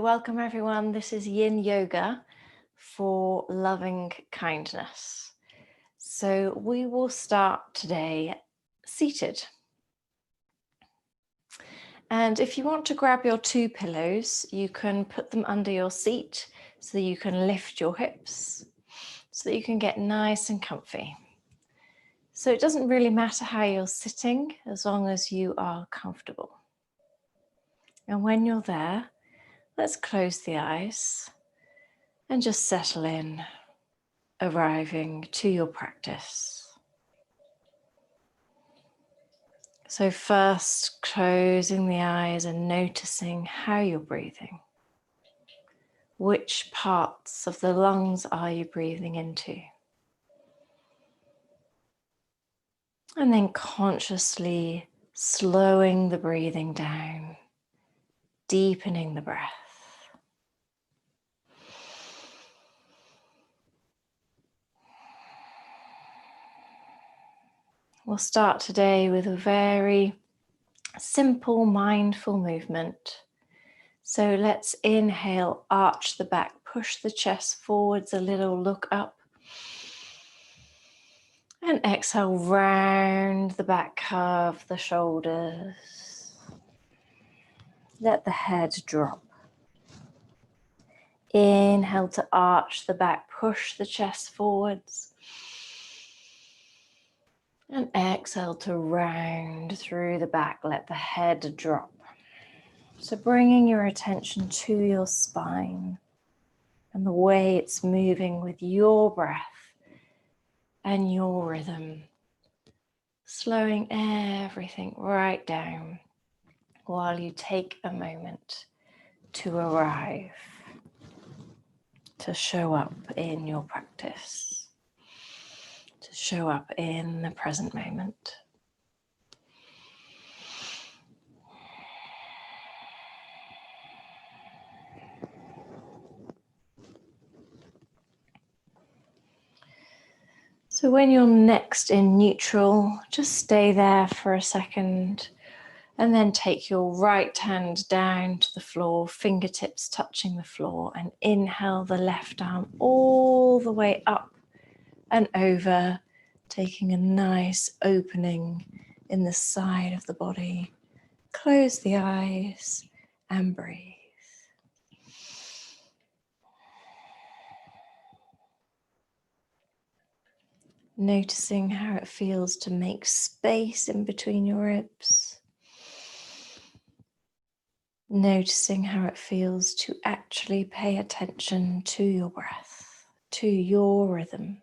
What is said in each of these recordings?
welcome everyone. This is Yin Yoga for loving kindness. So we will start today seated. And if you want to grab your two pillows, you can put them under your seat so that you can lift your hips, so that you can get nice and comfy. So it doesn't really matter how you're sitting as long as you are comfortable. And when you're there, let's close the eyes and just settle in, arriving to your practice. So first, closing the eyes and noticing how you're breathing. Which parts of the lungs are you breathing into? And then consciously slowing the breathing down, deepening the breath. We'll start today with a very simple, mindful movement. So let's inhale, arch the back, push the chest forwards a little, look up. And exhale, round the back, curve the shoulders. Let the head drop. Inhale to arch the back, push the chest forwards. And exhale to round through the back, let the head drop. So bringing your attention to your spine and the way it's moving with your breath and your rhythm. Slowing everything right down while you take a moment to arrive, to show up in your practice, to show up in the present moment. So when you're next in neutral, just stay there for a second and then take your right hand down to the floor, fingertips touching the floor, and inhale the left arm all the way up and over, taking a nice opening in the side of the body. Close the eyes and breathe. Noticing how it feels to make space in between your ribs. Noticing how it feels to actually pay attention to your breath, to your rhythm.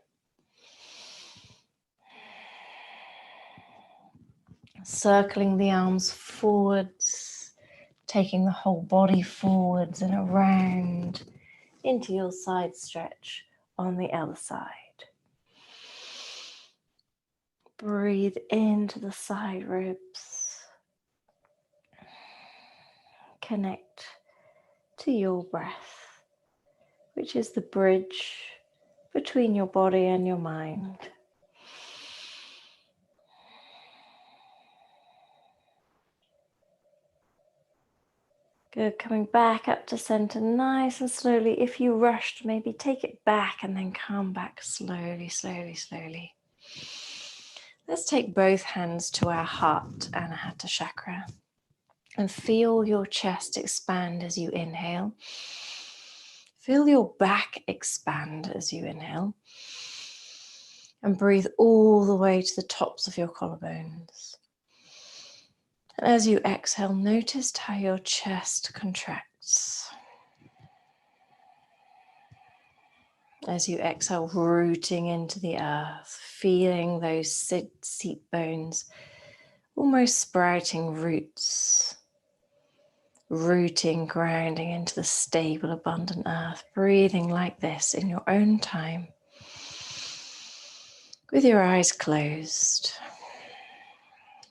Circling the arms forwards, taking the whole body forwards and around into your side stretch on the other side. Breathe into the side ribs. Connect to your breath, which is the bridge between your body and your mind. Good, coming back up to center nice and slowly. If you rushed, maybe take it back and then come back slowly, slowly, slowly. Let's take both hands to our heart, Anahata chakra, and feel your chest expand as you inhale. Feel your back expand as you inhale. And breathe all the way to the tops of your collarbones. And as you exhale, notice how your chest contracts. As you exhale, rooting into the earth, feeling those seat bones almost sprouting roots. Rooting, grounding into the stable, abundant earth. Breathing like this in your own time. With your eyes closed.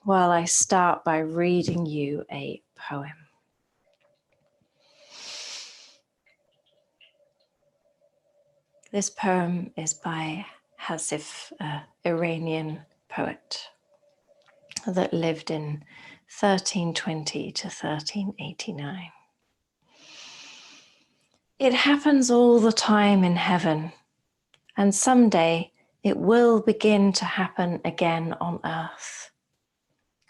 While I start by reading you a poem. This poem is by Hasif, an Iranian poet that lived in 1320 to 1389. It happens all the time in heaven, and someday it will begin to happen again on earth.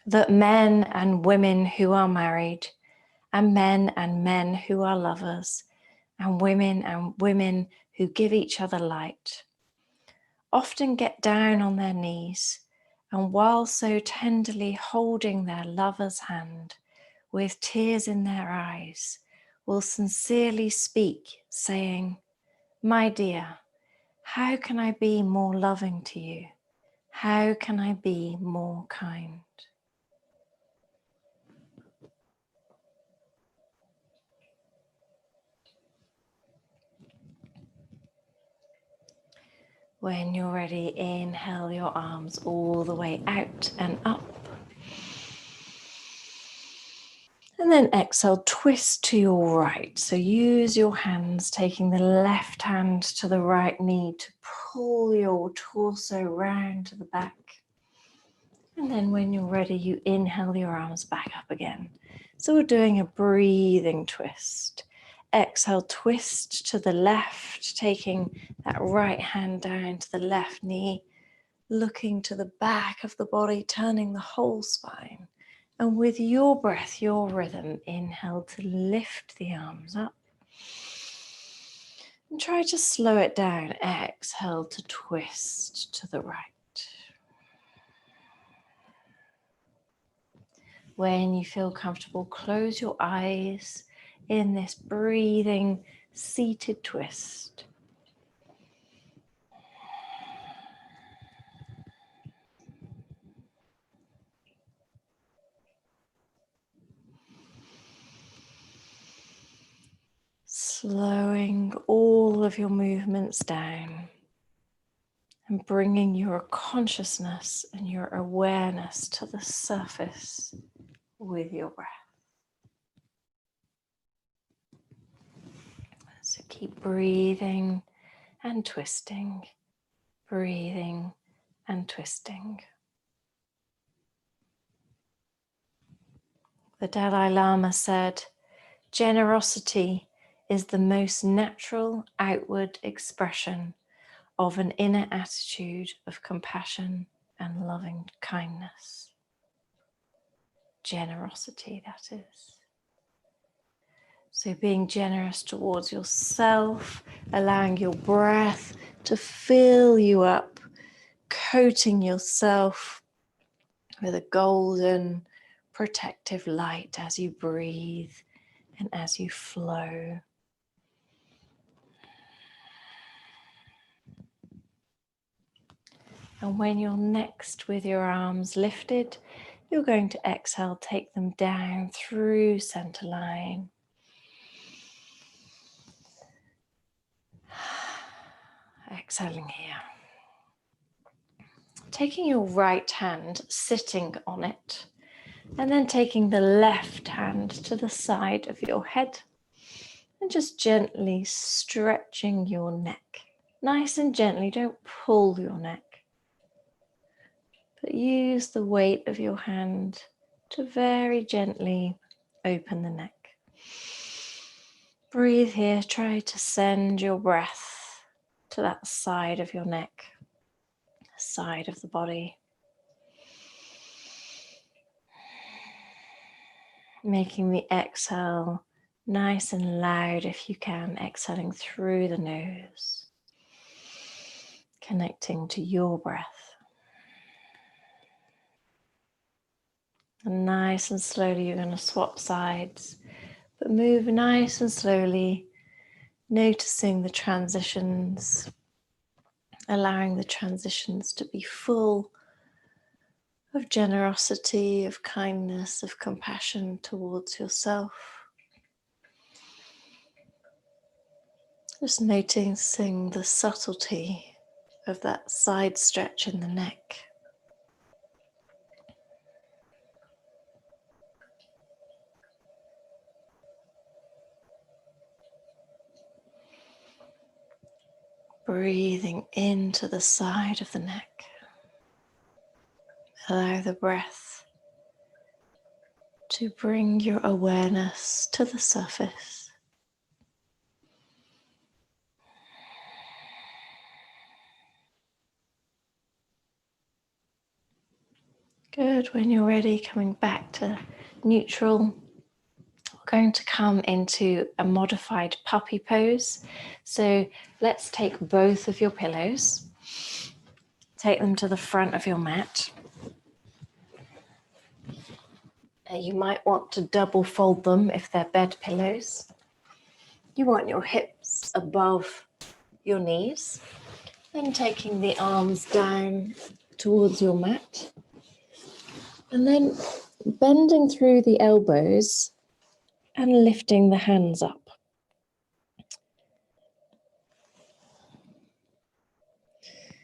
That men and women who are married, and men who are lovers, and women who give each other light, often get down on their knees, and while so tenderly holding their lover's hand, with tears in their eyes, will sincerely speak, saying, "My dear, how can I be more loving to you? How can I be more kind?" When you're ready, inhale your arms all the way out and up. And then exhale, twist to your right. So use your hands, taking the left hand to the right knee to pull your torso round to the back. And then when you're ready, you inhale your arms back up again. So we're doing a breathing twist. Exhale, twist to the left, taking that right hand down to the left knee, looking to the back of the body, turning the whole spine. And with your breath, your rhythm, inhale to lift the arms up. And try to slow it down. Exhale to twist to the right. When you feel comfortable, close your eyes in this breathing, seated twist. Slowing all of your movements down and bringing your consciousness and your awareness to the surface with your breath. So keep breathing and twisting, breathing and twisting. The Dalai Lama said, "Generosity is the most natural outward expression of an inner attitude of compassion and loving kindness." Generosity, that is. So being generous towards yourself, allowing your breath to fill you up, coating yourself with a golden protective light as you breathe and as you flow. And when you're next with your arms lifted, you're going to exhale, take them down through center line. Exhaling here. Taking your right hand, sitting on it, and then taking the left hand to the side of your head and just gently stretching your neck. Nice and gently, don't pull your neck, but use the weight of your hand to very gently open the neck. Breathe here, try to send your breath to that side of your neck, side of the body. Making the exhale nice and loud if you can, exhaling through the nose, connecting to your breath. And nice and slowly you're going to swap sides, but move nice and slowly, noticing the transitions, allowing the transitions to be full of generosity, of kindness, of compassion towards yourself. Just noticing the subtlety of that side stretch in the neck. Breathing into the side of the neck. Allow the breath to bring your awareness to the surface. Good. When you're ready, coming back to neutral, we're going to come into a modified puppy pose. So let's take both of your pillows, take them to the front of your mat. You might want to double fold them if they're bed pillows. You want your hips above your knees, then taking the arms down towards your mat, and then bending through the elbows and lifting the hands up.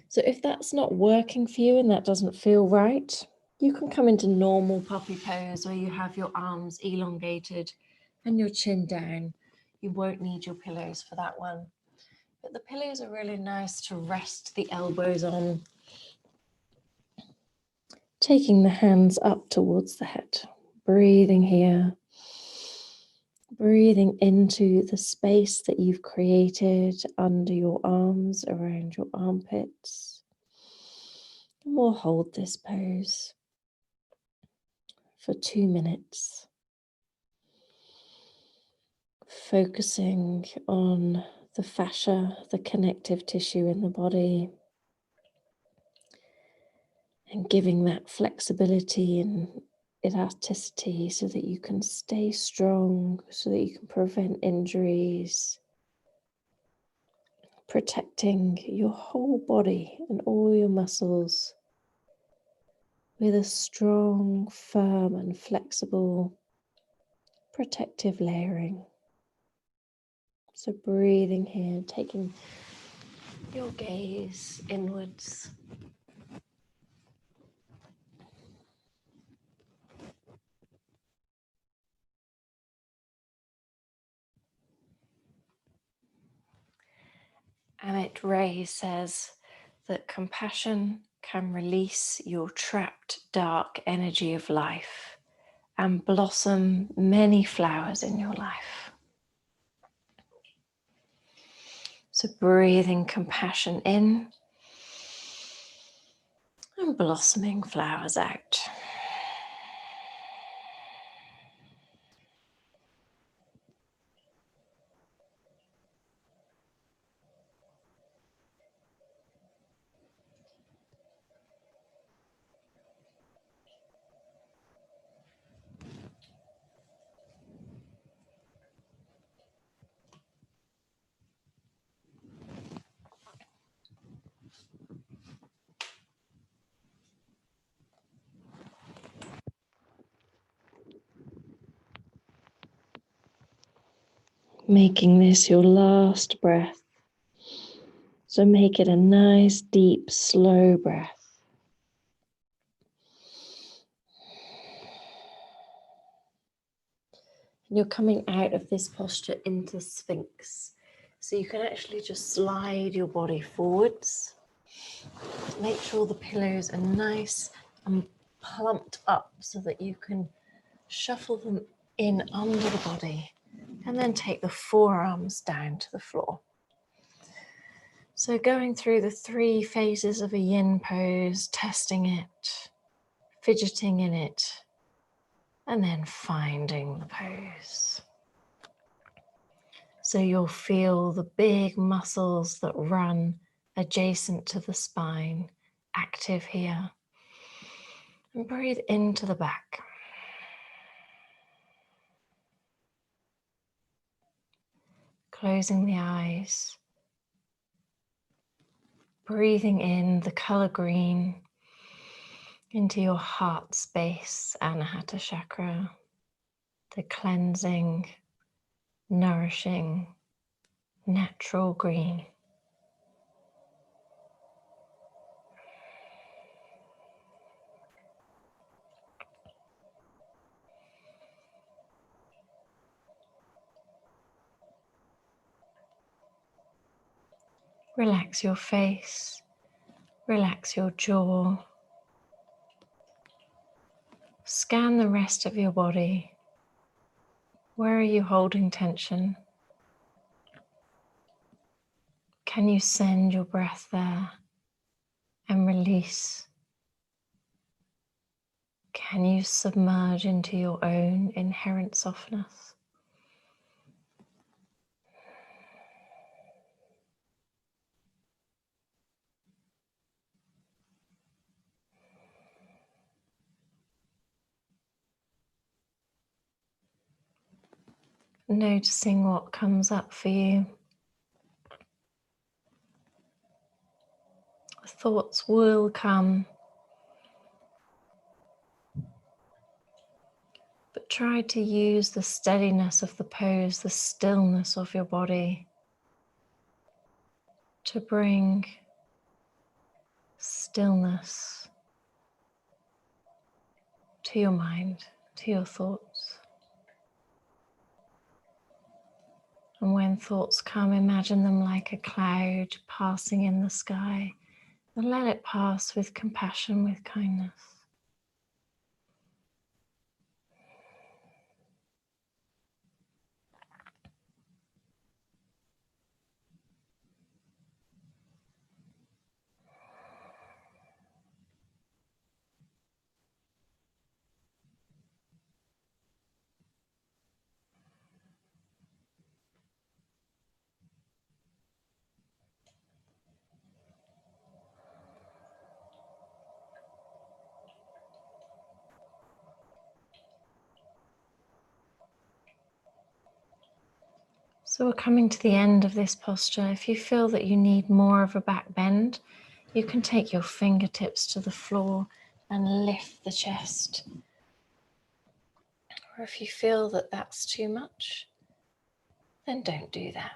So if that's not working for you and that doesn't feel right, you can come into normal puppy pose where you have your arms elongated and your chin down. You won't need your pillows for that one. But the pillows are really nice to rest the elbows on. Taking the hands up towards the head. Breathing here. Breathing into the space that you've created under your arms, around your armpits. And we'll hold this pose for 2 minutes. Focusing on the fascia, the connective tissue in the body, and giving that flexibility and elasticity so that you can stay strong, so that you can prevent injuries, protecting your whole body and all your muscles with a strong, firm and flexible protective layering. So breathing here, taking your gaze inwards. Amit Ray says that compassion can release your trapped dark energy of life and blossom many flowers in your life. So breathing compassion in and blossoming flowers out. Making this your last breath. So make it a nice, deep, slow breath. And you're coming out of this posture into Sphinx. So you can actually just slide your body forwards. Make sure the pillows are nice and plumped up so that you can shuffle them in under the body and then take the forearms down to the floor. So going through the 3 phases of a yin pose, testing it, fidgeting in it, and then finding the pose. So you'll feel the big muscles that run adjacent to the spine active here. And breathe into the back. Closing the eyes. Breathing in the color green into your heart space, Anahata chakra, the cleansing, nourishing, natural green. Relax your face, relax your jaw. Scan the rest of your body. Where are you holding tension? Can you send your breath there and release? Can you submerge into your own inherent softness? Noticing what comes up for you. Thoughts will come, but try to use the steadiness of the pose, the stillness of your body to bring stillness to your mind, to your thoughts. And when thoughts come, imagine them like a cloud passing in the sky, and let it pass with compassion, with kindness. So we're coming to the end of this posture. If you feel that you need more of a back bend, you can take your fingertips to the floor and lift the chest. Or if you feel that that's too much, then don't do that.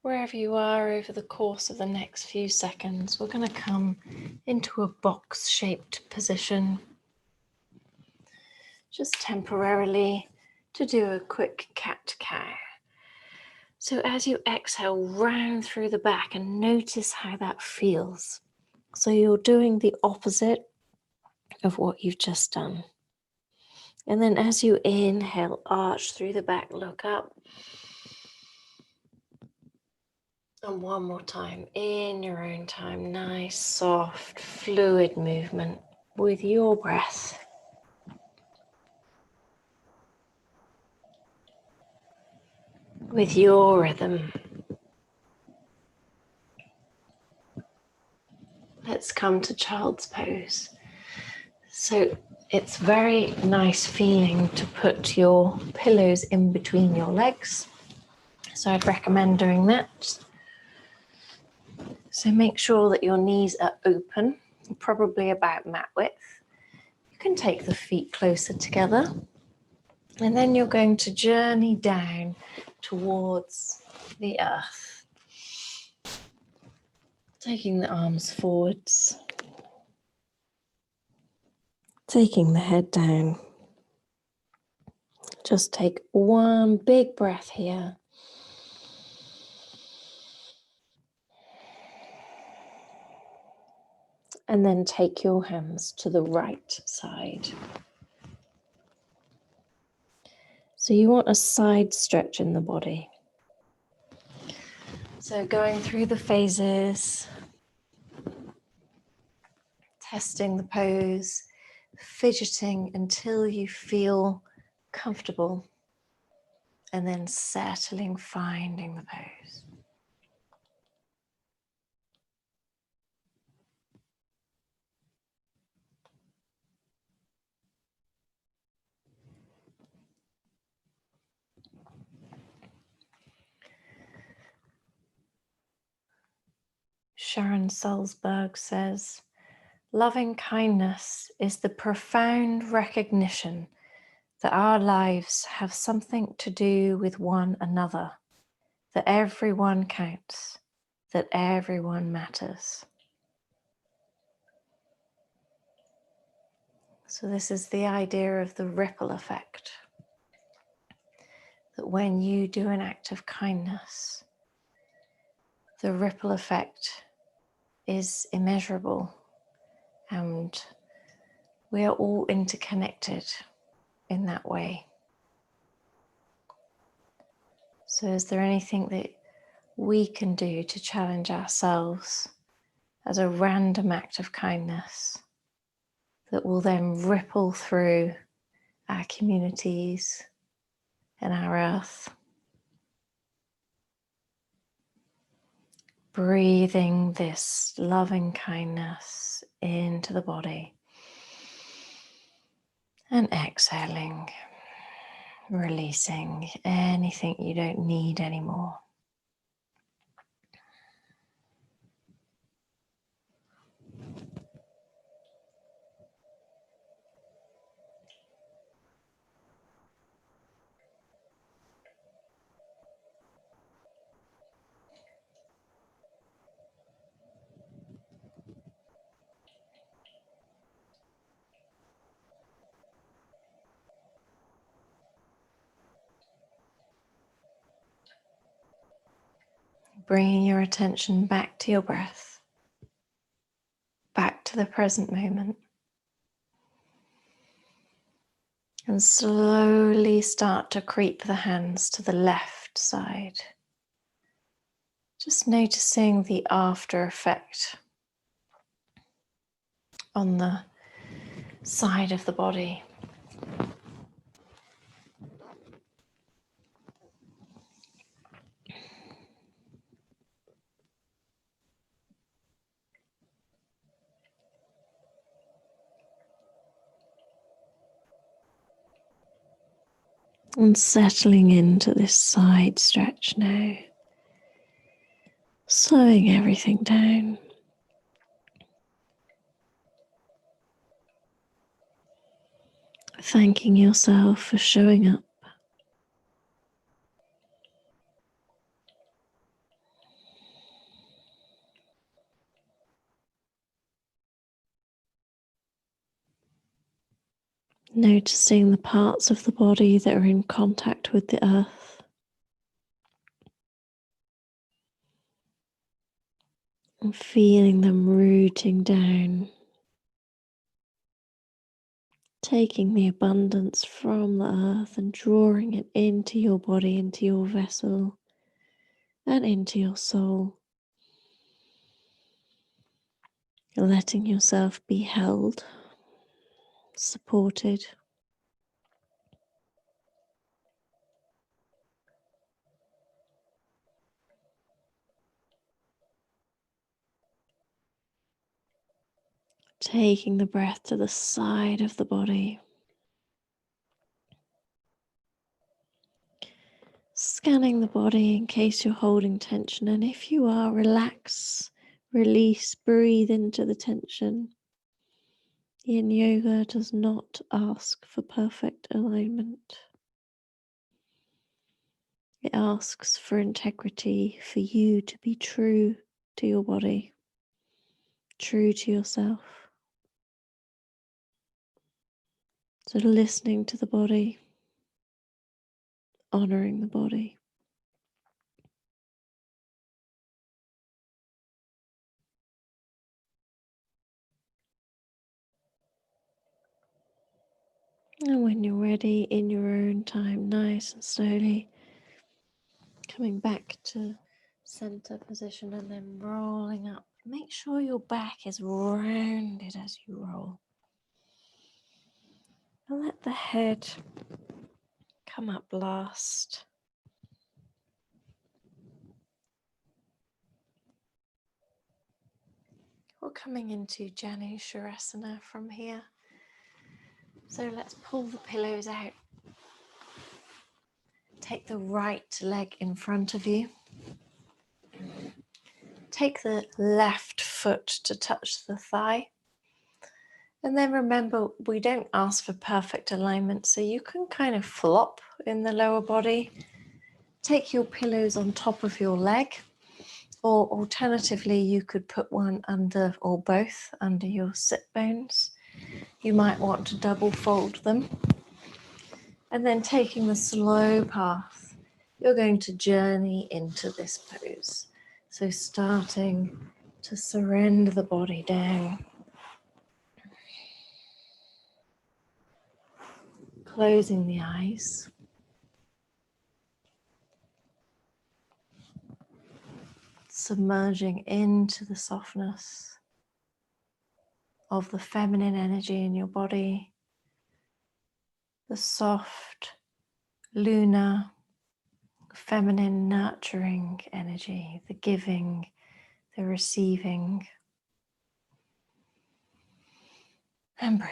Wherever you are over the course of the next few seconds, we're going to come into a box-shaped position, just temporarily, to do a quick cat-cow. So as you exhale, round through the back and notice how that feels. So you're doing the opposite of what you've just done. And then as you inhale, arch through the back, look up. And one more time, in your own time, nice, soft, fluid movement with your breath. With your rhythm. Let's come to child's pose. So it's very nice feeling to put your pillows in between your legs. So I'd recommend doing that. So make sure that your knees are open, probably about mat width. You can take the feet closer together. And then you're going to journey down towards the earth. Taking the arms forwards. Taking the head down. Just take one big breath here. And then take your hands to the right side. So you want a side stretch in the body. So going through the phases, testing the pose, fidgeting until you feel comfortable, and then settling, finding the pose. Sharon Salzberg says, loving kindness is the profound recognition that our lives have something to do with one another, that everyone counts, that everyone matters. So this is the idea of the ripple effect, that when you do an act of kindness, the ripple effect is immeasurable, and we are all interconnected in that way. So is there anything that we can do to challenge ourselves as a random act of kindness that will then ripple through our communities and our earth. Breathing this loving kindness into the body and exhaling, releasing anything you don't need anymore. Bringing your attention back to your breath, back to the present moment. And slowly start to creep the hands to the left side. Just noticing the after effect on the side of the body. And settling into this side stretch now. Slowing everything down. Thanking yourself for showing up. Noticing the parts of the body that are in contact with the earth. And feeling them rooting down. Taking the abundance from the earth and drawing it into your body, into your vessel, and into your soul. Letting yourself be held, supported. Taking the breath to the side of the body. Scanning the body in case you're holding tension, and if you are, relax, release, breathe into the tension. Yin yoga does not ask for perfect alignment. It asks for integrity, for you to be true to your body, true to yourself. So listening to the body, honoring the body. And when you're ready, in your own time, nice and slowly, coming back to center position and then rolling up. Make sure your back is rounded as you roll. And let the head come up last. We're coming into Janu Shirasana from here. So let's pull the pillows out. Take the right leg in front of you. Take the left foot to touch the thigh. And then remember, we don't ask for perfect alignment, so you can kind of flop in the lower body. Take your pillows on top of your leg, or alternatively, you could put one under, or both, under your sit bones. You might want to double fold them. And then taking the slow path, you're going to journey into this pose. So starting to surrender the body down. Closing the eyes. Submerging into the softness. of the feminine energy in your body, the soft, lunar, feminine, nurturing energy, the giving, the receiving. And breathe.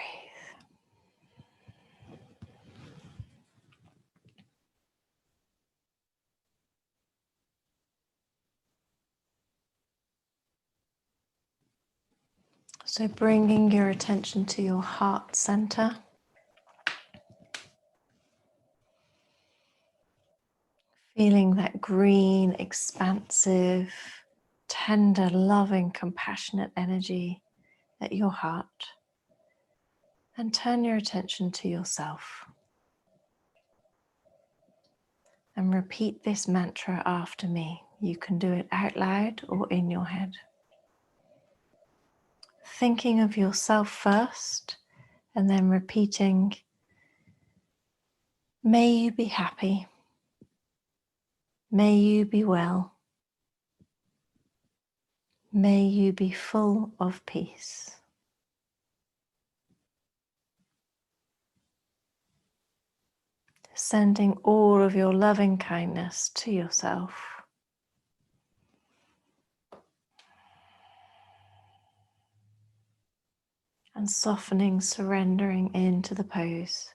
So bringing your attention to your heart center. Feeling that green, expansive, tender, loving, compassionate energy at your heart. And turn your attention to yourself. And repeat this mantra after me. You can do it out loud or in your head. Thinking of yourself first and then repeating, may you be happy. May you be well. May you be full of peace. Sending all of your loving kindness to yourself. And softening, surrendering into the pose.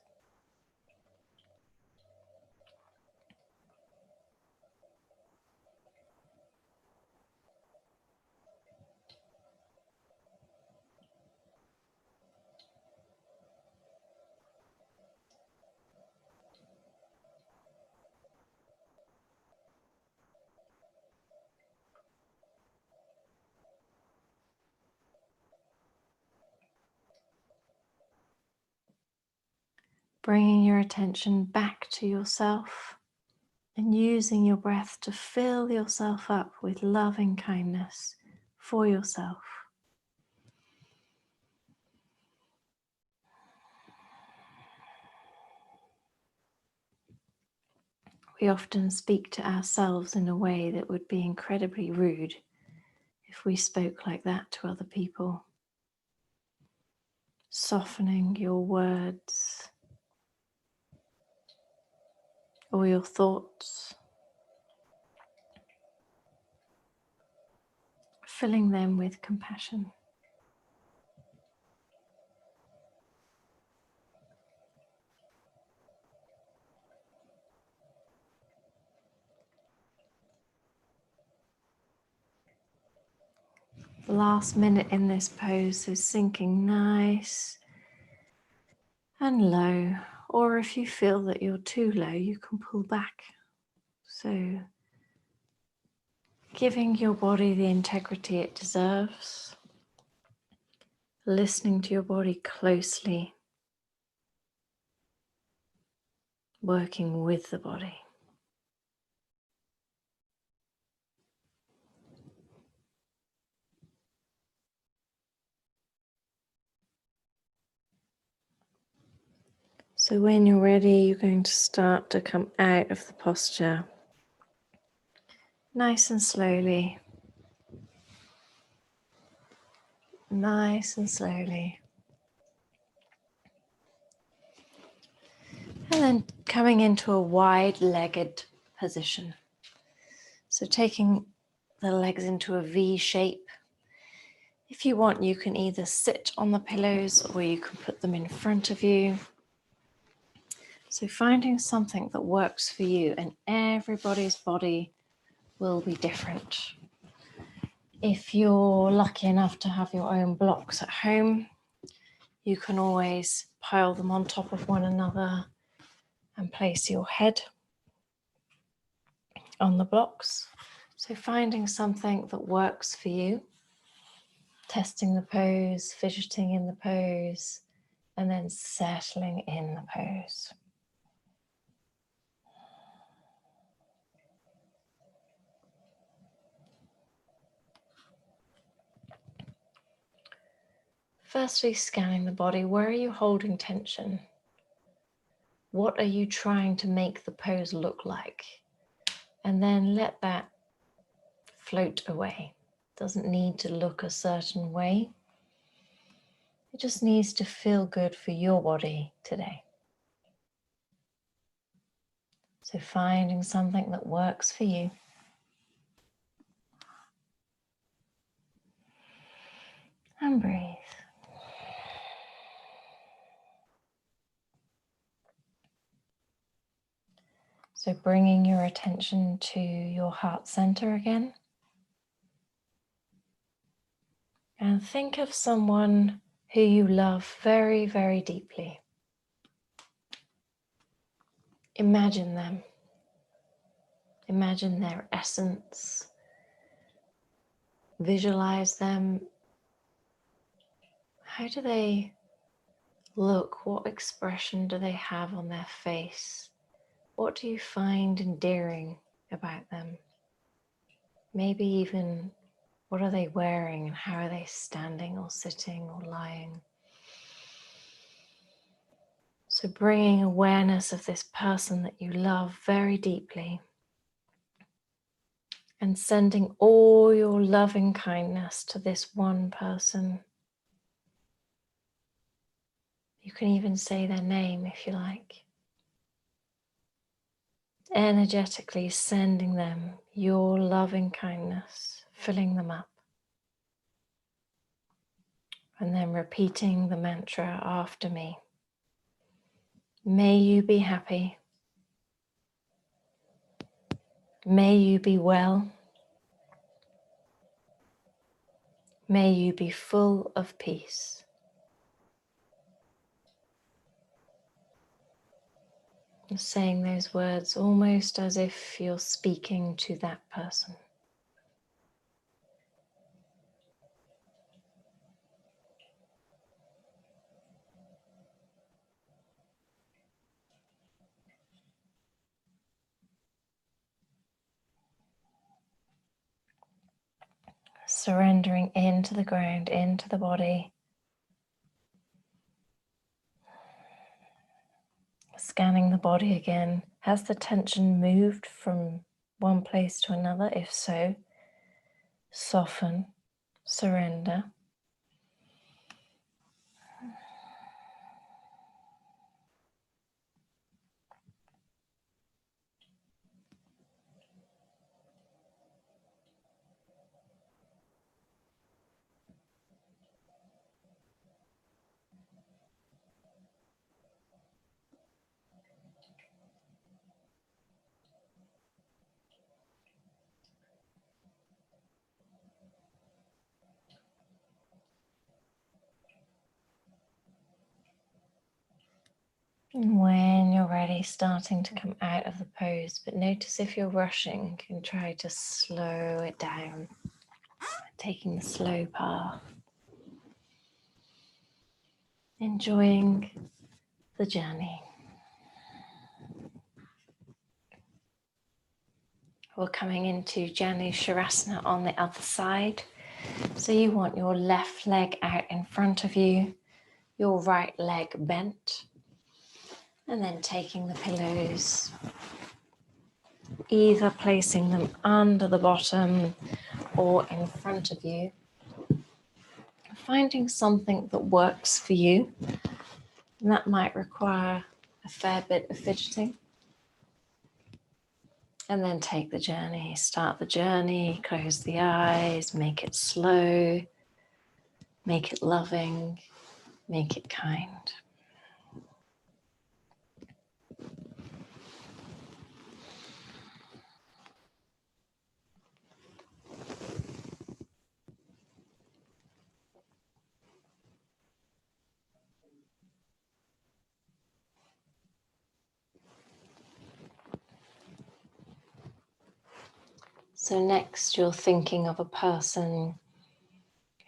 Bringing your attention back to yourself and using your breath to fill yourself up with loving kindness for yourself. We often speak to ourselves in a way that would be incredibly rude if we spoke like that to other people. Softening your words or your thoughts, filling them with compassion. The last minute in this pose is sinking nice and low, or if you feel that you're too low, you can pull back. So giving your body the integrity it deserves, listening to your body closely, working with the body. So when you're ready, you're going to start to come out of the posture nice and slowly. Nice and slowly. And then coming into a wide-legged position. So taking the legs into a V shape. If you want, you can either sit on the pillows or you can put them in front of you. So finding something that works for you, and everybody's body will be different. If you're lucky enough to have your own blocks at home, you can always pile them on top of one another and place your head on the blocks. So finding something that works for you, testing the pose, fidgeting in the pose, and then settling in the pose. Firstly, scanning the body. Where are you holding tension? What are you trying to make the pose look like? And then let that float away. Doesn't need to look a certain way. It just needs to feel good for your body today. So finding something that works for you. And breathe. So bringing your attention to your heart center again. And think of someone who you love very, very deeply. Imagine them. Imagine their essence. Visualize them. How do they look? What expression do they have on their face? What do you find endearing about them? Maybe even what are they wearing and how are they standing or sitting or lying? So bringing awareness of this person that you love very deeply and sending all your loving kindness to this one person. You can even say their name if you like. Energetically sending them your loving kindness, filling them up. And then repeating the mantra after me. May you be happy. May you be well. May you be full of peace. Saying those words almost as if you're speaking to that person. Surrendering into the ground, into the body. Scanning the body again. Has the tension moved from one place to another? If so, soften, surrender. And when you're ready, starting to come out of the pose, but notice if you're rushing and try to slow it down, taking the slow path, enjoying the journey. We're coming into Janu Shavasana on the other side. So you want your left leg out in front of you, your right leg bent, and then taking the pillows, either placing them under the bottom or in front of you. Finding something that works for you, and that might require a fair bit of fidgeting. And then take the journey, start the journey, close the eyes, make it slow, make it loving, make it kind. So next you're thinking of a person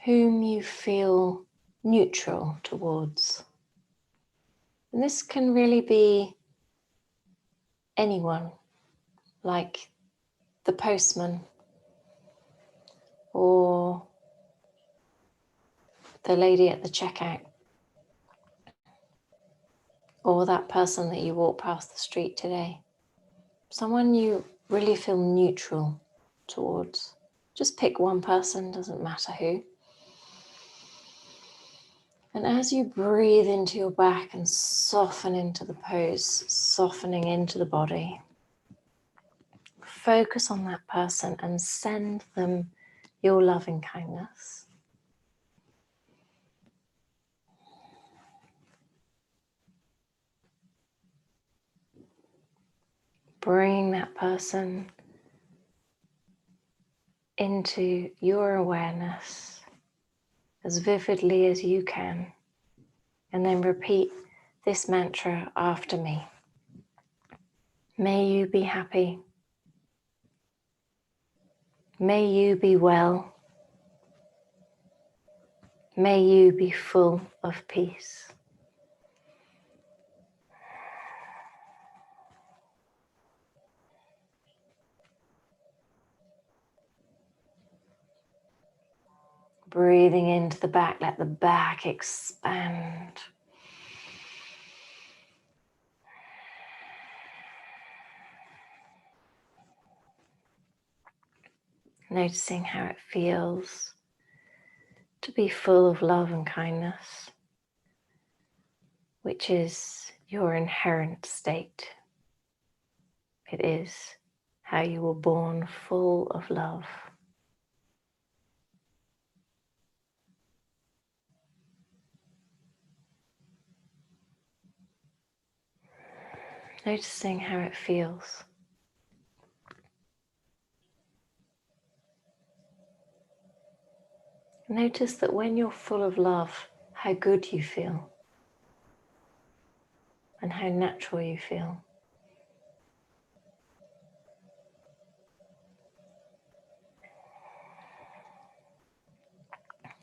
whom you feel neutral towards. And this can really be anyone, like the postman or the lady at the checkout or that person that you walk past the street today. Someone you really feel neutral towards. Just pick one person, doesn't matter who. And as you breathe into your back and soften into the pose, softening into the body, focus on that person and send them your loving kindness. Bring that person into your awareness as vividly as you can, and then repeat this mantra after me. May you be happy. May you be well. May you be full of peace. Breathing into the back, let the back expand. Noticing how it feels to be full of love and kindness, which is your inherent state. It is how you were born, full of love. Noticing how it feels. Notice that when you're full of love, how good you feel and how natural you feel.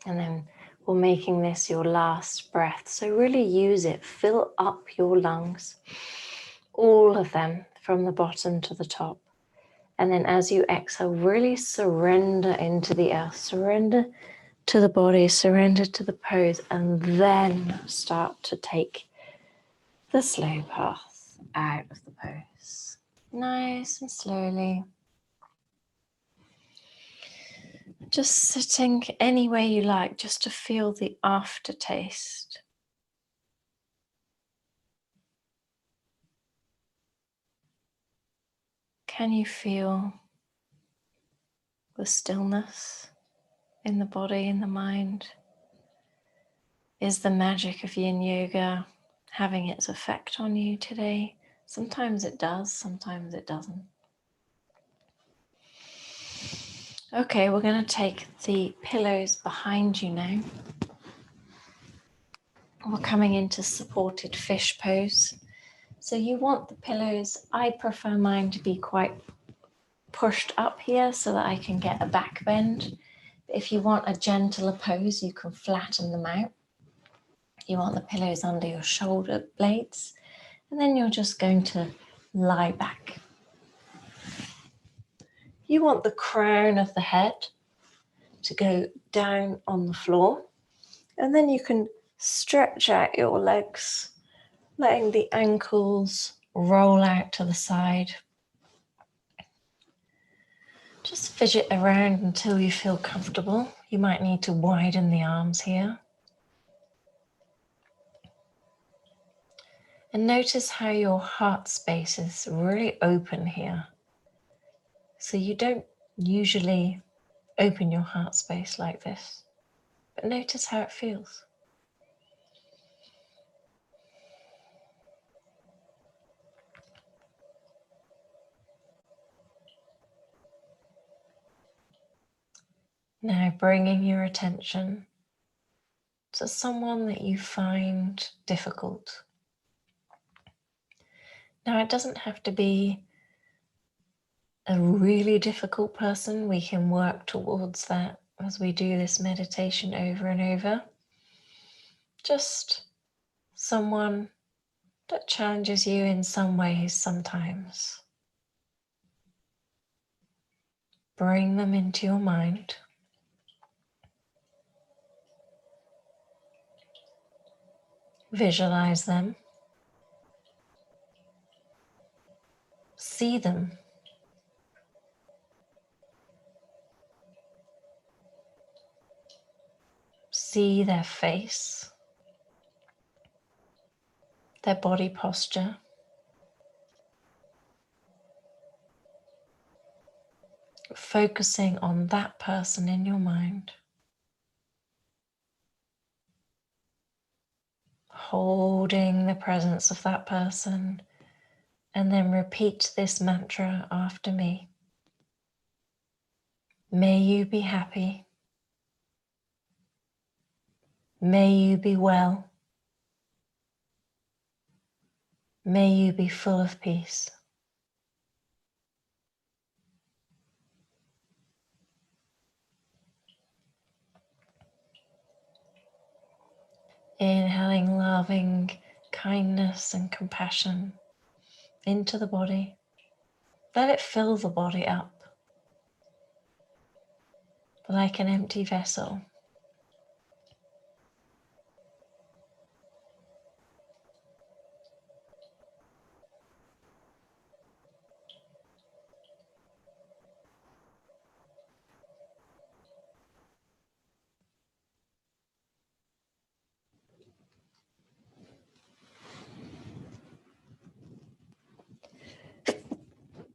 And then we're making this your last breath. So really use it. Fill up your lungs, all of them from the bottom to the top. And then as you exhale, really surrender into the earth. Surrender to the body, surrender to the pose, and then start to take the slow path out of the pose. Nice and slowly. Just sitting any way you like, just to feel the aftertaste. Can you feel the stillness in the body, in the mind? Is the magic of yin yoga having its effect on you today? Sometimes it does, sometimes it doesn't. Okay, we're going to take the pillows behind you now. We're coming into supported fish pose. So you want the pillows, I prefer mine to be quite pushed up here so that I can get a back bend. If you want a gentler pose, you can flatten them out. You want the pillows under your shoulder blades, and then you're just going to lie back. You want the crown of the head to go down on the floor, and then you can stretch out your legs, letting the ankles roll out to the side. Just fidget around until you feel comfortable. You might need to widen the arms here. And notice how your heart space is really open here. So you don't usually open your heart space like this, but notice how it feels. Now bringing your attention to someone that you find difficult. Now it doesn't have to be a really difficult person. We can work towards that as we do this meditation over and over. Just someone that challenges you in some ways sometimes. Bring them into your mind. Visualize them. See them. See their face. their body posture. Focusing on that person in your mind. Holding the presence of that person, and then repeat this mantra after me. May you be happy. May you be well. May you be full of peace. Inhaling loving kindness and compassion into the body. Let it fill the body up like an empty vessel.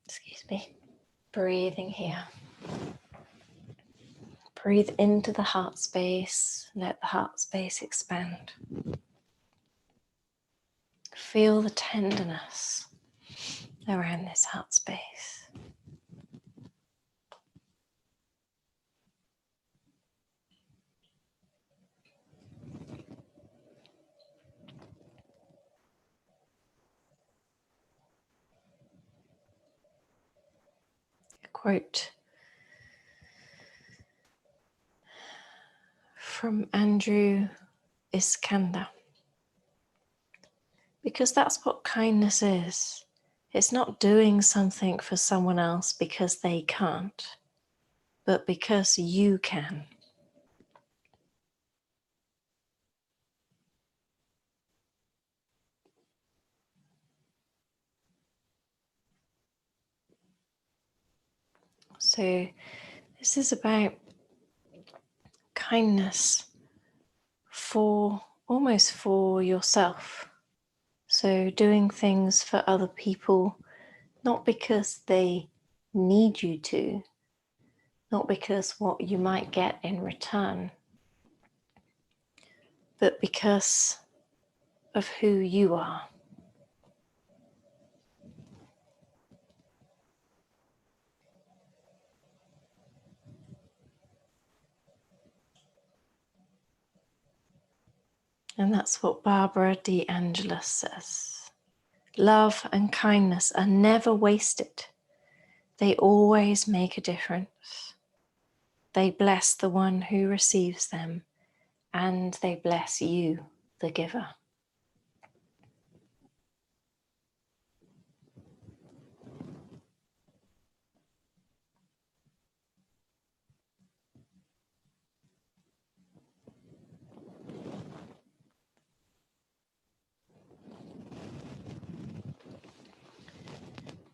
Excuse me. Breathing here. Breathe into the heart space. Let the heart space expand. Feel the tenderness around this heart space. A quote from Andrew Iskander. Because that's what kindness is. It's not doing something for someone else because they can't, but because you can. So this is about kindness almost for yourself. So doing things for other people, not because they need you to, not because what you might get in return, but because of who you are. And that's what Barbara DeAngelis says. Love and kindness are never wasted. They always make a difference. They bless the one who receives them, and they bless you, the giver.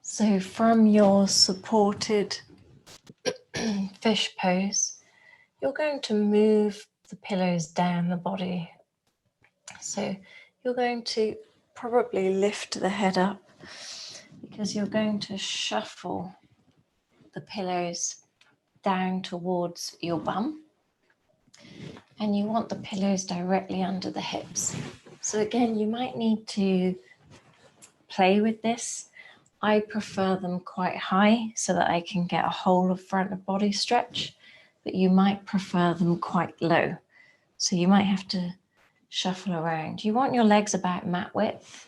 So from your supported fish pose, you're going to move the pillows down the body. So you're going to probably lift the head up because you're going to shuffle the pillows down towards your bum. And you want the pillows directly under the hips. So again, you might need to play with this. I prefer them quite high so that I can get a whole of front of body stretch, but you might prefer them quite low. So you might have to shuffle around. You want your legs about mat width.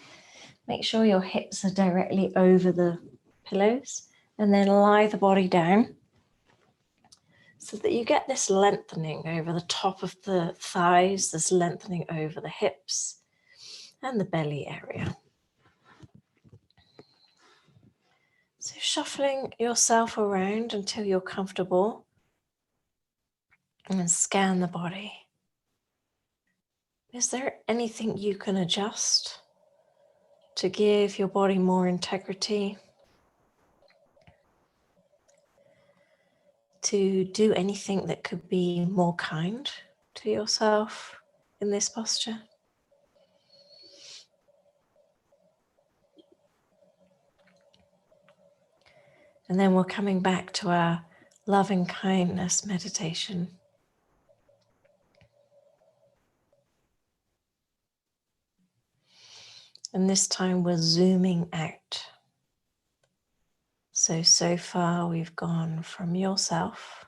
Make sure your hips are directly over the pillows, and then lie the body down so that you get this lengthening over the top of the thighs, this lengthening over the hips and the belly area. So shuffling yourself around until you're comfortable, and then scan the body. Is there anything you can adjust to give your body more integrity? To do anything that could be more kind to yourself in this posture? And then we're coming back to our loving kindness meditation. And this time we're zooming out. So far we've gone from yourself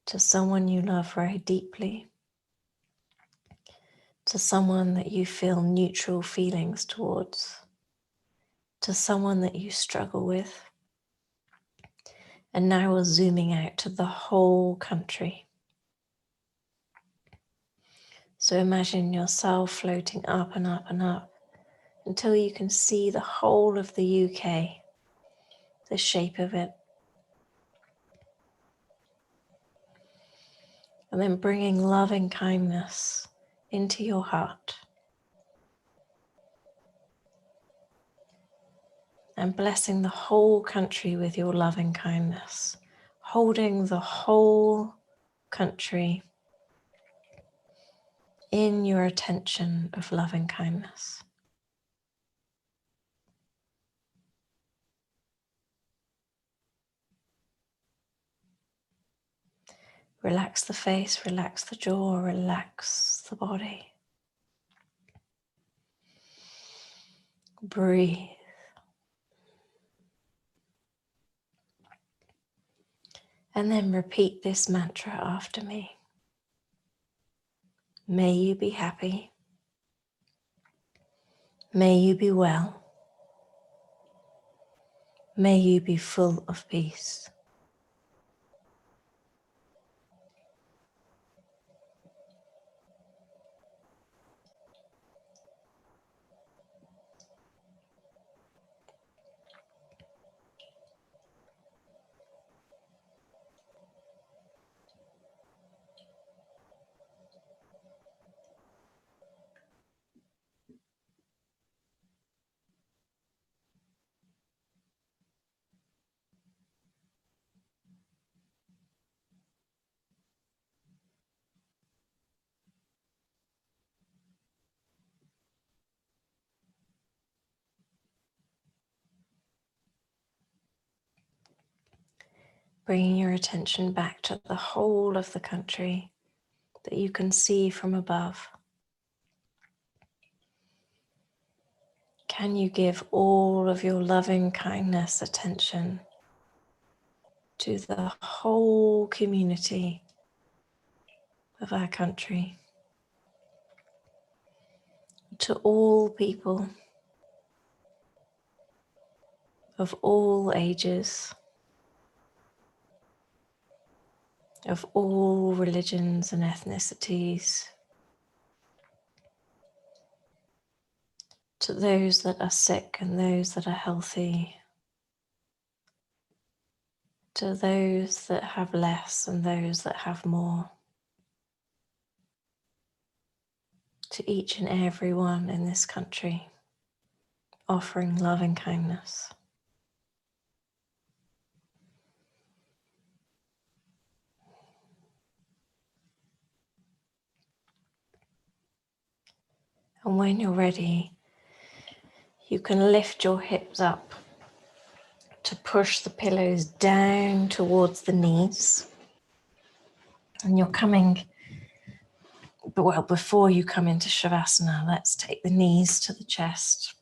to someone you love very deeply, to someone that you feel neutral feelings towards, to someone that you struggle with. And now we're zooming out to the whole country. So imagine yourself floating up and up and up until you can see the whole of the UK, the shape of it. And then bringing loving kindness into your heart. And blessing the whole country with your loving kindness. Holding the whole country in your attention of loving kindness. Relax the face, relax the jaw, relax the body. Breathe. And then repeat this mantra after me. May you be happy. May you be well. May you be full of peace. Bringing your attention back to the whole of the country that you can see from above. Can you give all of your loving kindness attention to the whole community of our country, to all people of all ages, of all religions and ethnicities, to those that are sick and those that are healthy, to those that have less and those that have more, to each and every one in this country, offering loving kindness. And when you're ready, you can lift your hips up to push the pillows down towards the knees. And you're coming, well, before you come into Shavasana, let's take the knees to the chest.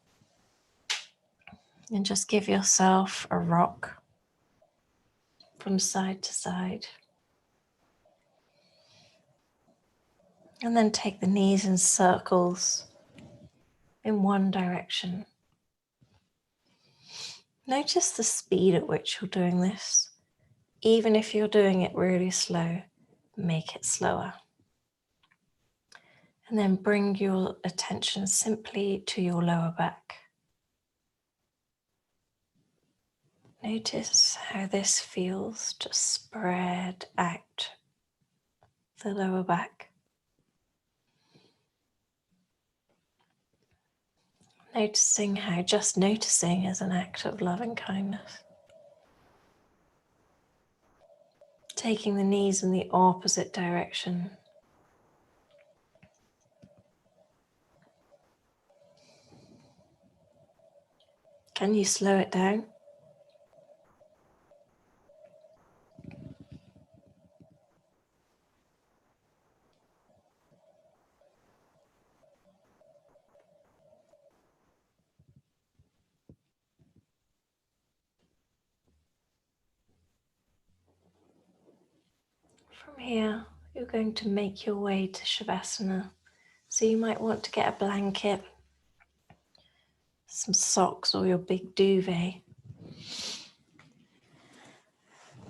And just give yourself a rock from side to side. And then take the knees in circles in one direction. Notice the speed at which you're doing this. Even if you're doing it really slow, make it slower. And then bring your attention simply to your lower back. Notice how this feels to spread out the lower back. Noticing how just noticing is an act of loving kindness. Taking the knees in the opposite direction. Can you slow it down? From here, you're going to make your way to Shavasana. So you might want to get a blanket, some socks, or your big duvet.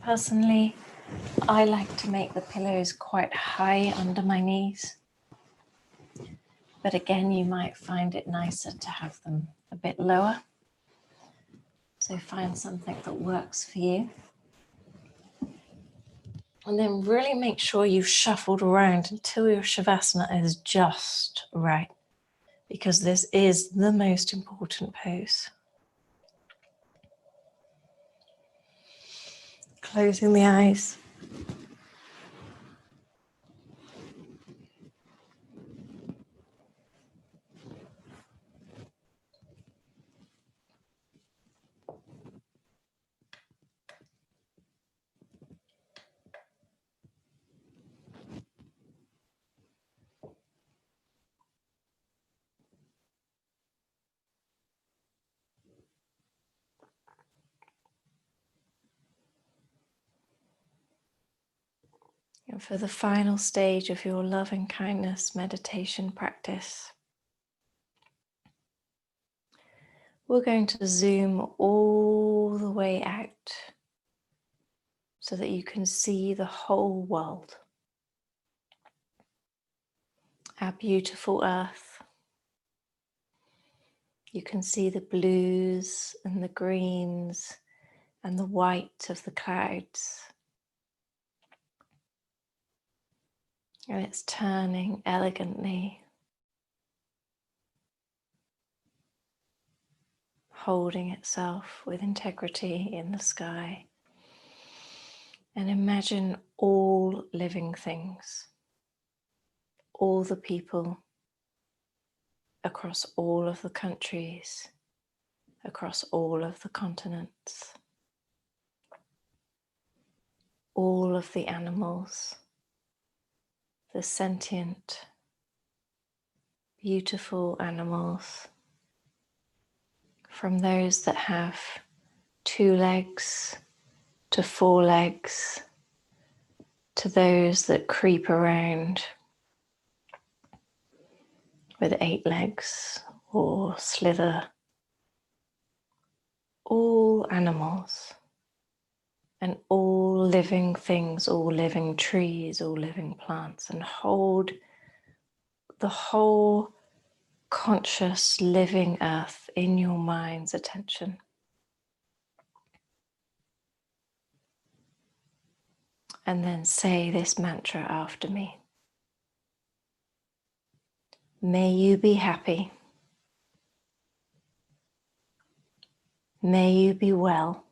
Personally, I like to make the pillows quite high under my knees. But again, you might find it nicer to have them a bit lower. So find something that works for you. And then really make sure you've shuffled around until your Shavasana is just right, because this is the most important pose. Closing the eyes. And for the final stage of your love and kindness meditation practice, we're going to zoom all the way out so that you can see the whole world. Our beautiful earth. You can see the blues and the greens and the white of the clouds. And it's turning elegantly, holding itself with integrity in the sky. And imagine all living things, all the people across all of the countries, across all of the continents, all of the animals, the sentient, beautiful animals, from those that have 2 legs to 4 legs, to those that creep around with 8 legs or slither. All animals and all living things, all living trees, all living plants, and hold the whole conscious living earth in your mind's attention. And then say this mantra after me. May you be happy. May you be well.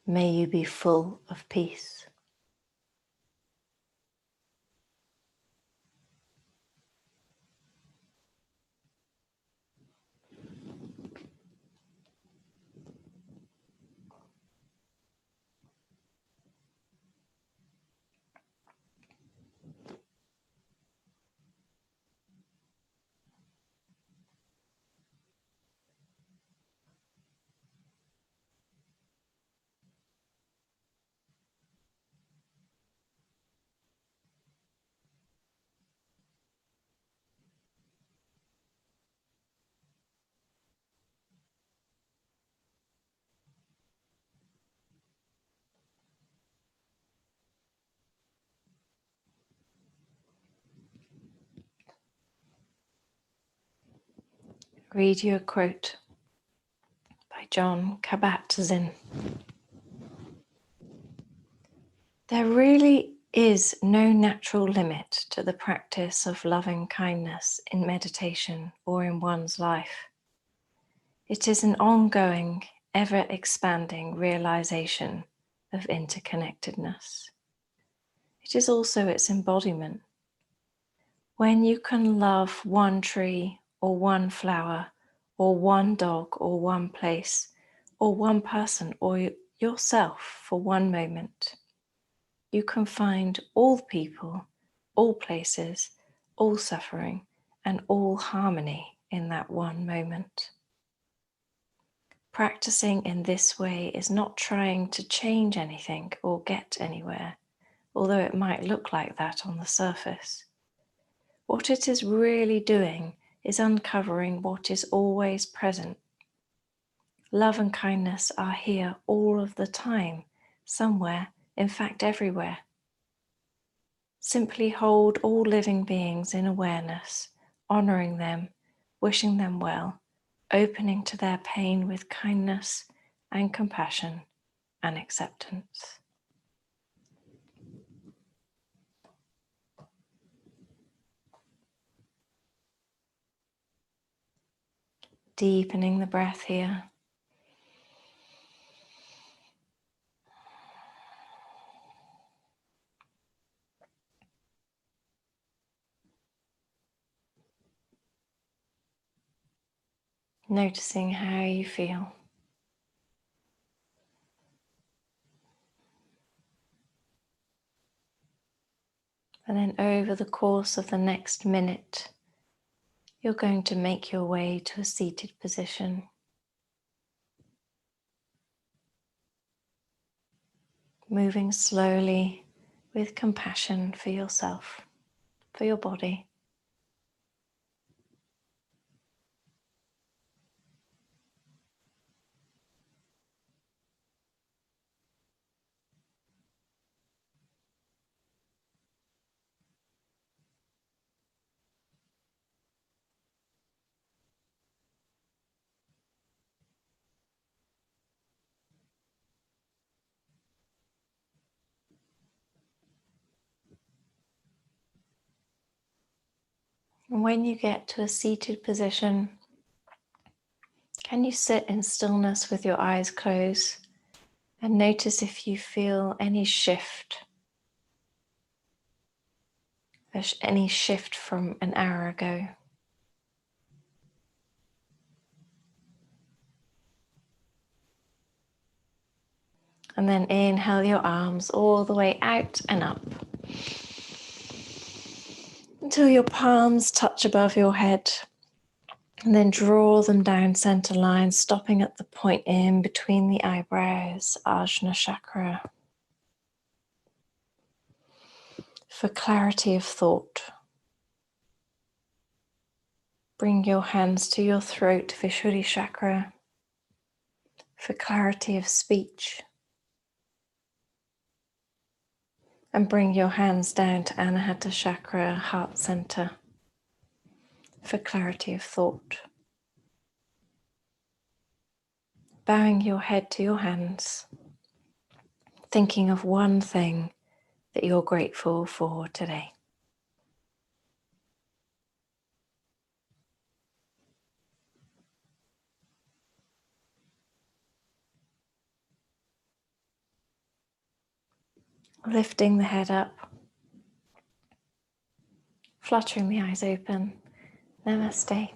May you be full of peace. Read you a quote by John Kabat-Zinn. There really is no natural limit to the practice of loving kindness in meditation or in one's life. It is an ongoing, ever-expanding realization of interconnectedness. It is also its embodiment. When you can love one tree or one flower or one dog or one place or one person or yourself for one moment, you can find all people, all places, all suffering, and all harmony in that one moment. Practicing in this way is not trying to change anything or get anywhere, although it might look like that on the surface. What it is really doing is uncovering what is always present. Love and kindness are here all of the time, somewhere, in fact everywhere. Simply hold all living beings in awareness, honoring them, wishing them well, opening to their pain with kindness and compassion and acceptance. Deepening the breath here. Noticing how you feel. And then over the course of the next minute, you're going to make your way to a seated position. Moving slowly with compassion for yourself, for your body. And when you get to a seated position, can you sit in stillness with your eyes closed and notice if you feel any shift, any shift from an hour ago. And then inhale your arms all the way out and up until your palms touch above your head. And then draw them down center line, stopping at the point in between the eyebrows, Ajna chakra. For clarity of thought, bring your hands to your throat, Vishuddhi chakra. For clarity of speech, and bring your hands down to Anahata chakra, heart center. For clarity of thought. Bowing your head to your hands, thinking of one thing that you're grateful for today. Lifting the head up, fluttering the eyes open. Namaste.